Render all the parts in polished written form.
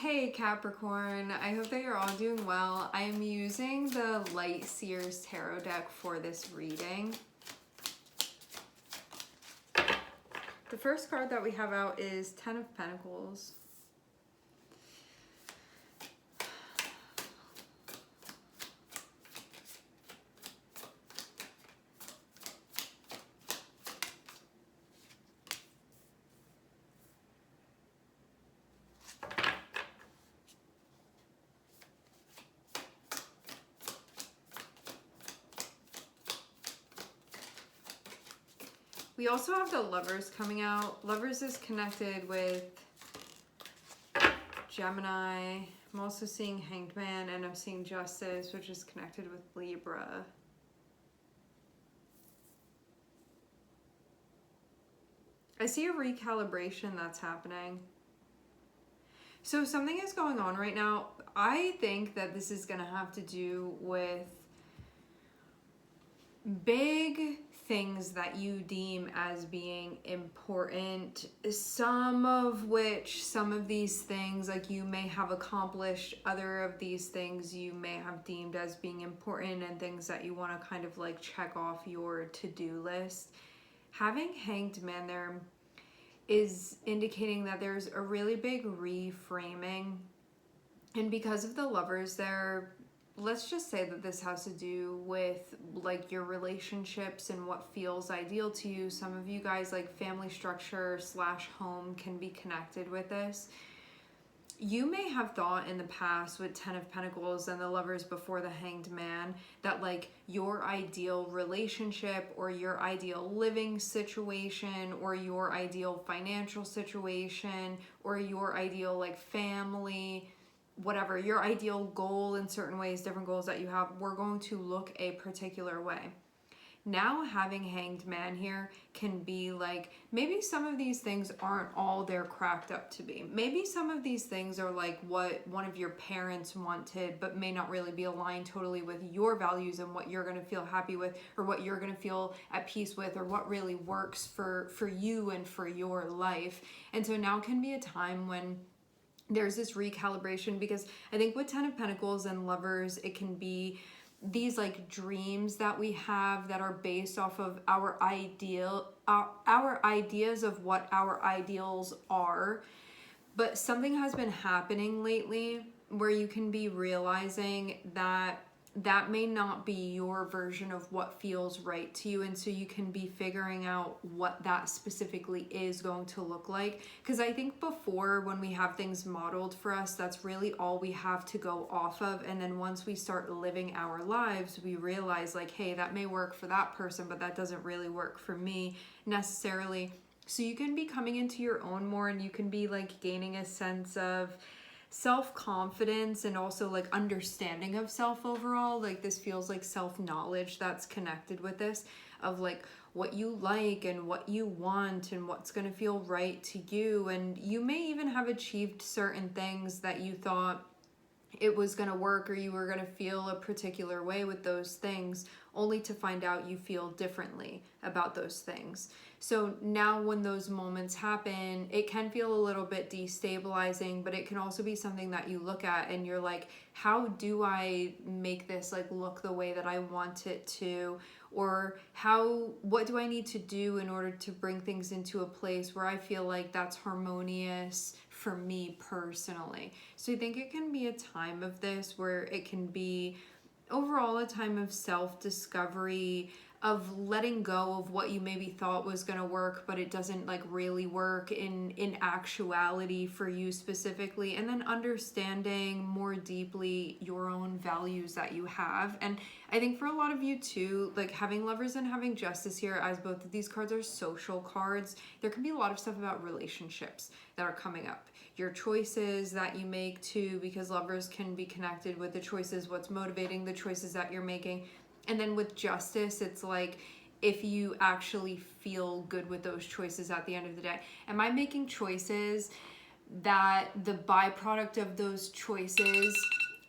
Hey Capricorn, I hope that you're all doing well. I am using the Light Seers Tarot deck for this reading. The first card that we have out is Ten of Pentacles. We also have the Lovers coming out. Lovers is connected with Gemini. I'm also seeing Hanged Man, and I'm seeing Justice, which is connected with Libra. I see a recalibration that's happening. So something is going on right now. I think that this is going to have to do with big things that you deem as being important, some of these things like you may have accomplished, other of these things you may have deemed as being important and things that you want to kind of like check off your to-do list. Having Hanged Man there is indicating that there's a really big reframing, and because of the Lovers there, let's just say that this has to do with like your relationships and what feels ideal to you. Some of you guys, like family structure / home, can be connected with this. You may have thought in the past with Ten of Pentacles and the Lovers before the Hanged Man that like your ideal relationship or your ideal living situation or your ideal financial situation or your ideal like family, whatever, your ideal goal in certain ways, different goals that you have, we're going to look a particular way. Now having Hanged Man here can be like, maybe some of these things aren't all they're cracked up to be. Maybe some of these things are like what one of your parents wanted, but may not really be aligned totally with your values and what you're going to feel happy with, or what you're going to feel at peace with, or what really works for you and for your life. And so now can be a time when there's this recalibration, because I think with Ten of Pentacles and Lovers, it can be these like dreams that we have that are based off of our ideas of what our ideals are. But something has been happening lately where you can be realizing that that may not be your version of what feels right to you, and so you can be figuring out what that specifically is going to look like. Because I think before, when we have things modeled for us, that's really all we have to go off of, and then once we start living our lives, we realize like, hey, that may work for that person, but that doesn't really work for me necessarily. So you can be coming into your own more, and you can be like gaining a sense of self-confidence and also like understanding of self overall. Like this feels like self-knowledge that's connected with this, of like what you like and what you want and what's going to feel right to you. And you may even have achieved certain things that you thought it was going to work, or you were going to feel a particular way with those things, only to find out you feel differently about those things. So now when those moments happen, it can feel a little bit destabilizing, but it can also be something that you look at and you're like, how do I make this like look the way that I want it to? Or what do I need to do in order to bring things into a place where I feel like that's harmonious for me personally? So I think it can be a time of this where it can be overall a time of self-discovery, of letting go of what you maybe thought was going to work, but it doesn't like really work in actuality for you specifically, and then understanding more deeply your own values that you have. And I think for a lot of you too, like having Lovers and having Justice here, as both of these cards are social cards, there can be a lot of stuff about relationships that are coming up. Your choices that you make too, because Lovers can be connected with the choices, what's motivating the choices that you're making. And then with Justice, it's like if you actually feel good with those choices at the end of the day. Am I making choices that the byproduct of those choices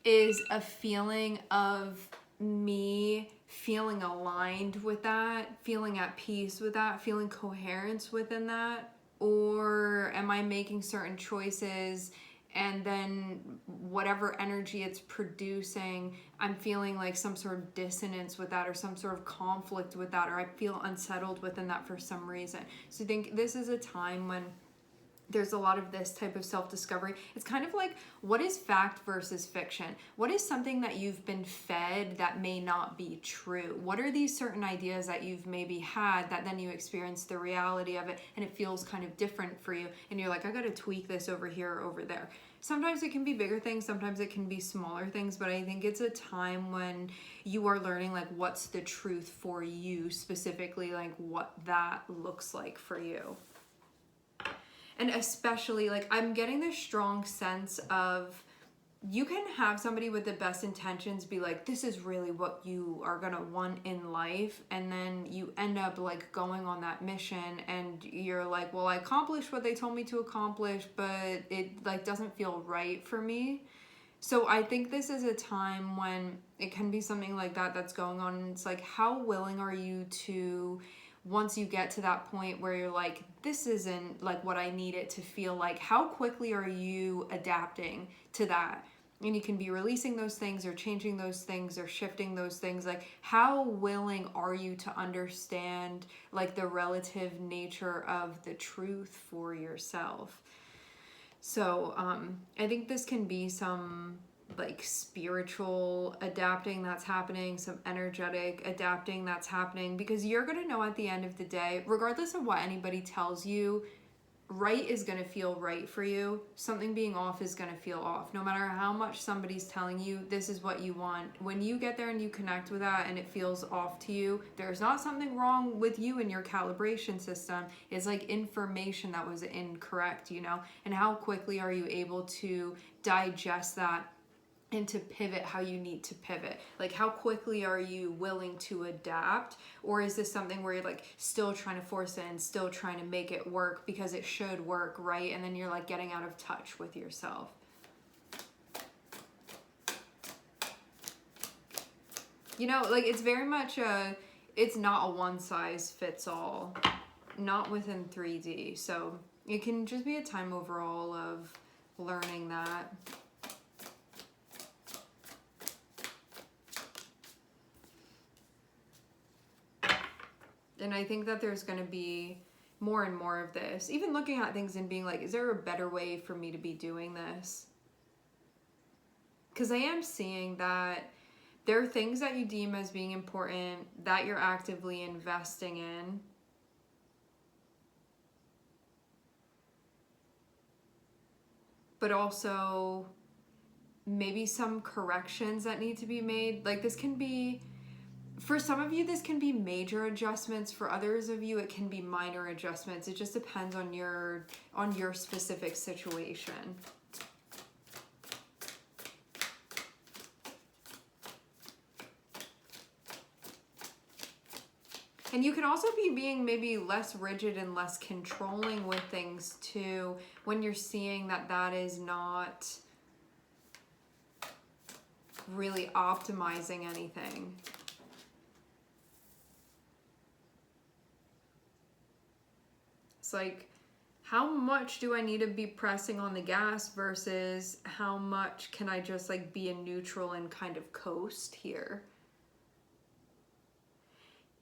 is a feeling of me feeling aligned with that, feeling at peace with that, feeling coherence within that? Or am I making certain choices and then whatever energy it's producing, I'm feeling like some sort of dissonance with that, or some sort of conflict with that, or I feel unsettled within that for some reason. So I think this is a time when there's a lot of this type of self-discovery. It's kind of like, what is fact versus fiction? What is something that you've been fed that may not be true? What are these certain ideas that you've maybe had that then you experience the reality of it and it feels kind of different for you, and you're like, I gotta tweak this over here or over there. Sometimes it can be bigger things, sometimes it can be smaller things, but I think it's a time when you are learning like what's the truth for you specifically, like what that looks like for you. And especially, like, I'm getting this strong sense of, you can have somebody with the best intentions be like, this is really what you are gonna want in life, and then you end up like going on that mission and you're like, well, I accomplished what they told me to accomplish, but it like doesn't feel right for me. So I think this is a time when it can be something like that that's going on, and it's like, how willing are you to, once you get to that point where you're like, this isn't like what I need it to feel like, how quickly are you adapting to that? And you can be releasing those things or changing those things or shifting those things. Like, how willing are you to understand like the relative nature of the truth for yourself? So I think this can be some like spiritual adapting that's happening, some energetic adapting that's happening, because you're going to know at the end of the day, regardless of what anybody tells you, right is going to feel right for you. Something being off is going to feel off. No matter how much somebody's telling you this is what you want, when you get there and you connect with that and it feels off to you, there's not something wrong with you and your calibration system. It's like information that was incorrect, you know? And how quickly are you able to digest that and to pivot how you need to pivot? Like, how quickly are you willing to adapt? Or is this something where you're like still trying to force it and still trying to make it work because it should work, right? And then you're like getting out of touch with yourself. You know, like, it's very much it's not a one size fits all, not within 3D. So it can just be a time overall of learning that. And I think that there's going to be more and more of this. Even looking at things and being like, is there a better way for me to be doing this? Because I am seeing that there are things that you deem as being important that you're actively investing in. But also maybe some corrections that need to be made. Like, this can be, for some of you, this can be major adjustments. For others of you, it can be minor adjustments. It just depends on your specific situation. And you can also be being maybe less rigid and less controlling with things too, when you're seeing that that is not really optimizing anything. It's like, how much do I need to be pressing on the gas versus how much can I just like be in neutral and kind of coast here?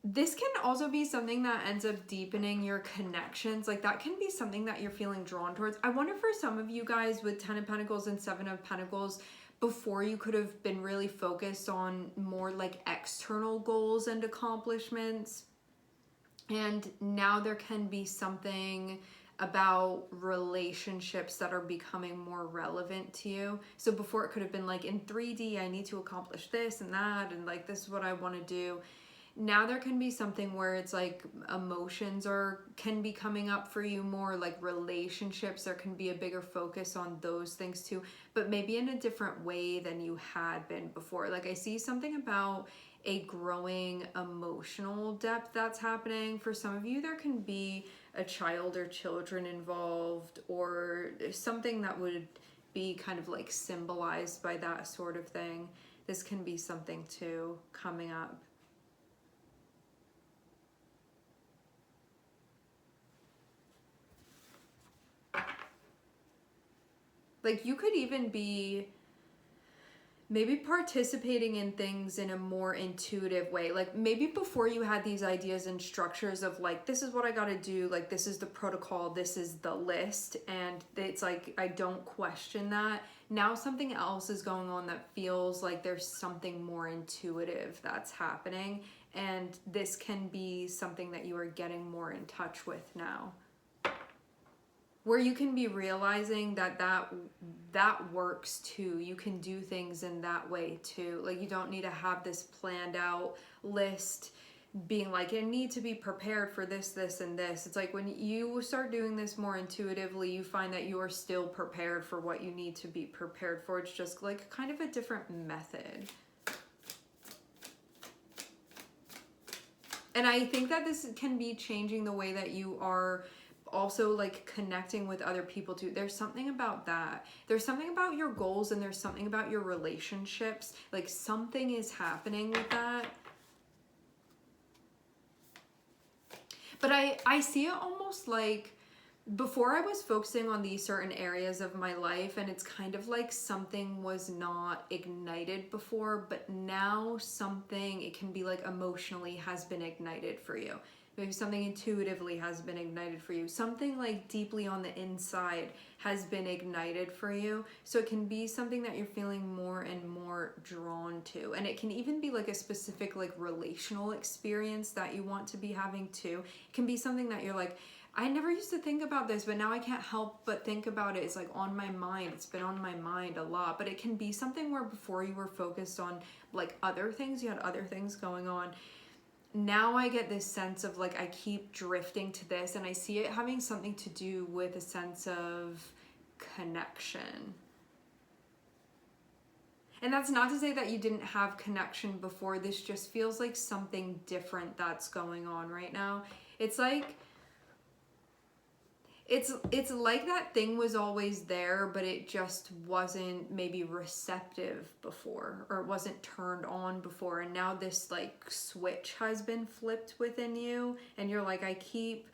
This can also be something that ends up deepening your connections. Like, that can be something that you're feeling drawn towards. I wonder, for some of you guys with 10 of Pentacles and 7 of Pentacles, before you could have been really focused on more like external goals and accomplishments. And now there can be something about relationships that are becoming more relevant to you. So before it could have been like, in 3D, I need to accomplish this and that, and like, this is what I want to do. Now there can be something where it's like emotions can be coming up for you more, like relationships. There can be a bigger focus on those things too, but maybe in a different way than you had been before. Like, I see something about a growing emotional depth that's happening. For some of you, there can be a child or children involved, or something that would be kind of like symbolized by that sort of thing. This can be something too coming up. Like you could even be maybe participating in things in a more intuitive way. Like maybe before you had these ideas and structures of like, this is what I gotta do, like this is the protocol, this is the list, and it's like I don't question that. Now something else is going on that feels like there's something more intuitive that's happening, and this can be something that you are getting more in touch with now, where you can be realizing that works too. You can do things in that way too. Like you don't need to have this planned out list being like, I need to be prepared for this, this, and this. It's like when you start doing this more intuitively, you find that you are still prepared for what you need to be prepared for. It's just like kind of a different method. And I think that this can be changing the way that you are also like connecting with other people too. There's something about that. There's something about your goals, and there's something about your relationships. Like something is happening with that. But I see it almost like before I was focusing on these certain areas of my life, and it's kind of like something was not ignited before, but now something, it can be like emotionally has been ignited for you. Maybe something intuitively has been ignited for you. Something like deeply on the inside has been ignited for you. So it can be something that you're feeling more and more drawn to. And it can even be like a specific like relational experience that you want to be having too. It can be something that you're like, I never used to think about this, but now I can't help but think about it. It's like on my mind. It's been on my mind a lot. But it can be something where before you were focused on like other things, you had other things going on. Now I get this sense of like I keep drifting to this, and I see it having something to do with a sense of connection. And that's not to say that you didn't have connection before. This just feels like something different that's going on right now. It's like it's like that thing was always there, but it just wasn't maybe receptive before, or it wasn't turned on before, and now this like switch has been flipped within you, and you're like, I keep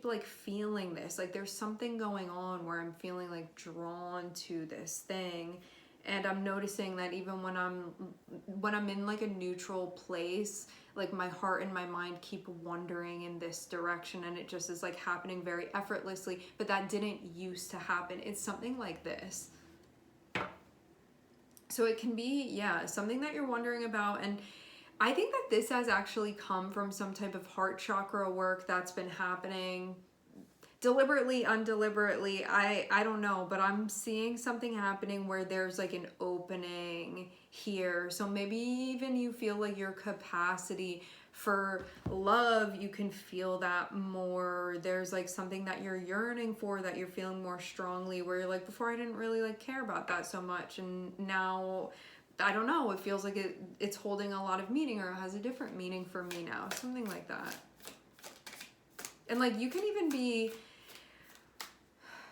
like feeling this, like there's something going on where I'm feeling like drawn to this thing. And I'm noticing that even when I'm in like a neutral place, like my heart and my mind keep wandering in this direction, and it just is like happening very effortlessly, but that didn't used to happen. It's something like this. So it can be, yeah, something that you're wondering about. And I think that this has actually come from some type of heart chakra work that's been happening deliberately, undeliberately, I don't know, but I'm seeing something happening where there's like an opening here. So maybe even you feel like your capacity for love, you can feel that more. There's like something that you're yearning for that you're feeling more strongly, where you're like, before I didn't really like care about that so much, and now I don't know, it feels like it's holding a lot of meaning, or it has a different meaning for me now, something like that. And like you can even be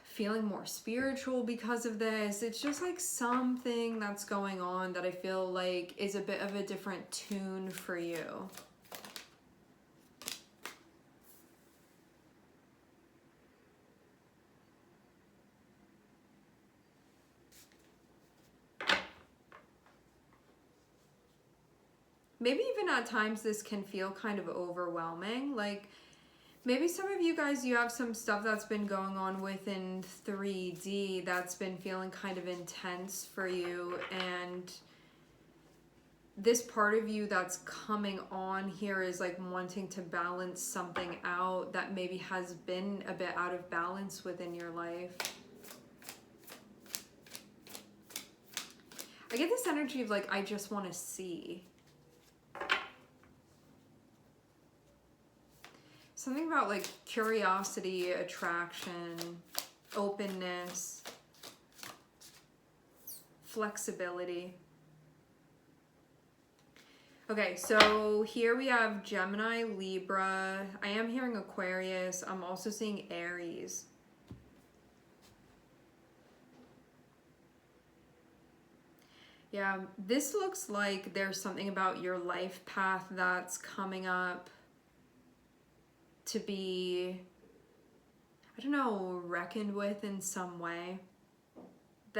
feeling more spiritual because of this. It's just like something that's going on that I feel like is a bit of a different tune for you. Maybe even at times this can feel kind of overwhelming. Like maybe some of you guys, you have some stuff that's been going on within 3D that's been feeling kind of intense for you, and this part of you that's coming on here is like wanting to balance something out that maybe has been a bit out of balance within your life. I get this energy of like, I just want to see. Something about like curiosity, attraction, openness, flexibility. Okay, so here we have Gemini, Libra. I am hearing Aquarius. I'm also seeing Aries. Yeah, this looks like there's something about your life path that's coming up to be, I don't know, reckoned with in some way.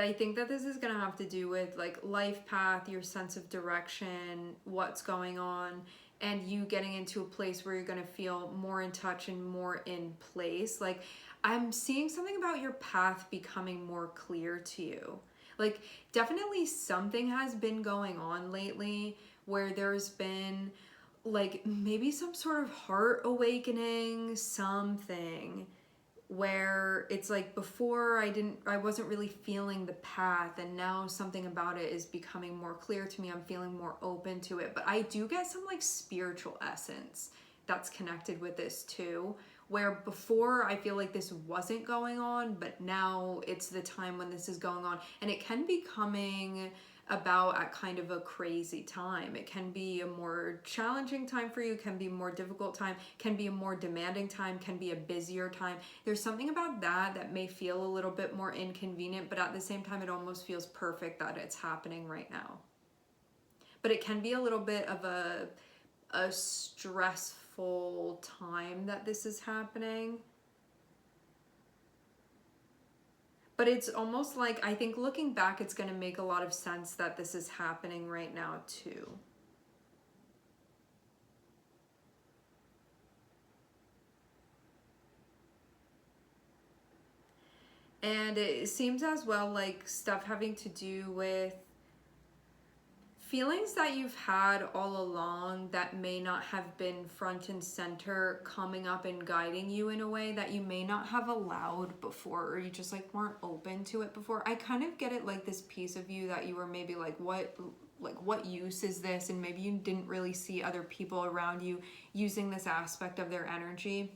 I think that this is going to have to do with like life path, your sense of direction, what's going on, and you getting into a place where you're going to feel more in touch and more in place. Like I'm seeing something about your path becoming more clear to you. Like definitely something has been going on lately where there's been like maybe some sort of heart awakening, something where it's like before I wasn't really feeling the path, and now something about it is becoming more clear to me. I'm feeling more open to it. But I do get some like spiritual essence that's connected with this too, where before I feel like this wasn't going on, but now it's the time when this is going on, and it can be coming about at kind of a crazy time. It can be a more challenging time for you, can be a more difficult time, can be a more demanding time, can be a busier time. There's something about that may feel a little bit more inconvenient, but at the same time it almost feels perfect that it's happening right now. But it can be a little bit of a stressful time that this is happening. But it's almost like, I think looking back, it's going to make a lot of sense that this is happening right now too. And it seems as well like stuff having to do with feelings that you've had all along that may not have been front and center coming up and guiding you in a way that you may not have allowed before, or you just like weren't open to it before. I kind of get it, like this piece of you that you were maybe like what use is this, and maybe you didn't really see other people around you using this aspect of their energy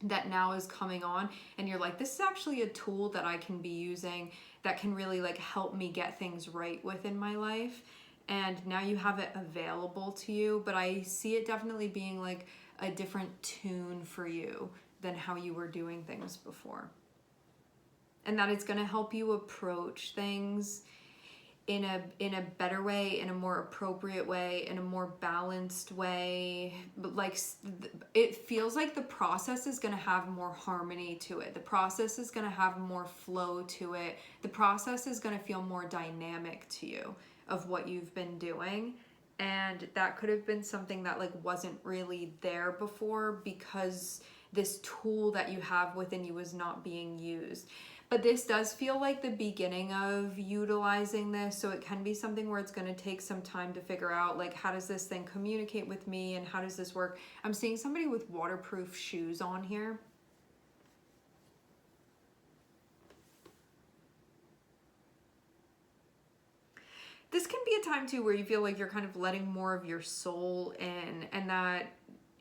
that now is coming on, and you're like, this is actually a tool that I can be using that can really like help me get things right within my life. And now you have it available to you, but I see it definitely being like a different tune for you than how you were doing things before. And that it's going to help you approach things in a better way, in a more appropriate way, in a more balanced way. But like it feels like the process is going to have more harmony to it. The process is going to have more flow to it. The process is going to feel more dynamic to you of what you've been doing. And that could have been something that like wasn't really there before because this tool that you have within you was not being used. But this does feel like the beginning of utilizing this, so it can be something where it's going to take some time to figure out like, how does this thing communicate with me and how does this work? I'm seeing somebody with waterproof shoes on here. This can be a time too where you feel like you're kind of letting more of your soul in, and that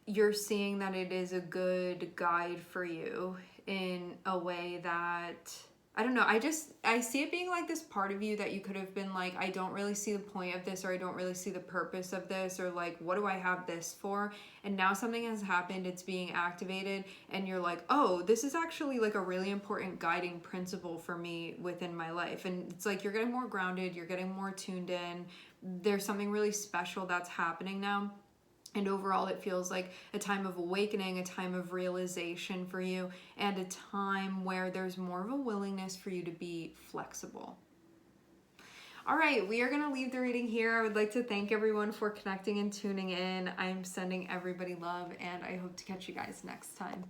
you're seeing that it is a good guide for you in a way that, I don't know, I see it being like this part of you that you could have been like, I don't really see the point of this, or I don't really see the purpose of this, or like, what do I have this for? And now something has happened, it's being activated, and you're like, oh, this is actually like a really important guiding principle for me within my life. And it's like you're getting more grounded, you're getting more tuned in. There's something really special that's happening now. And overall, it feels like a time of awakening, a time of realization for you, and a time where there's more of a willingness for you to be flexible. All right, we are going to leave the reading here. I would like to thank everyone for connecting and tuning in. I'm sending everybody love, and I hope to catch you guys next time.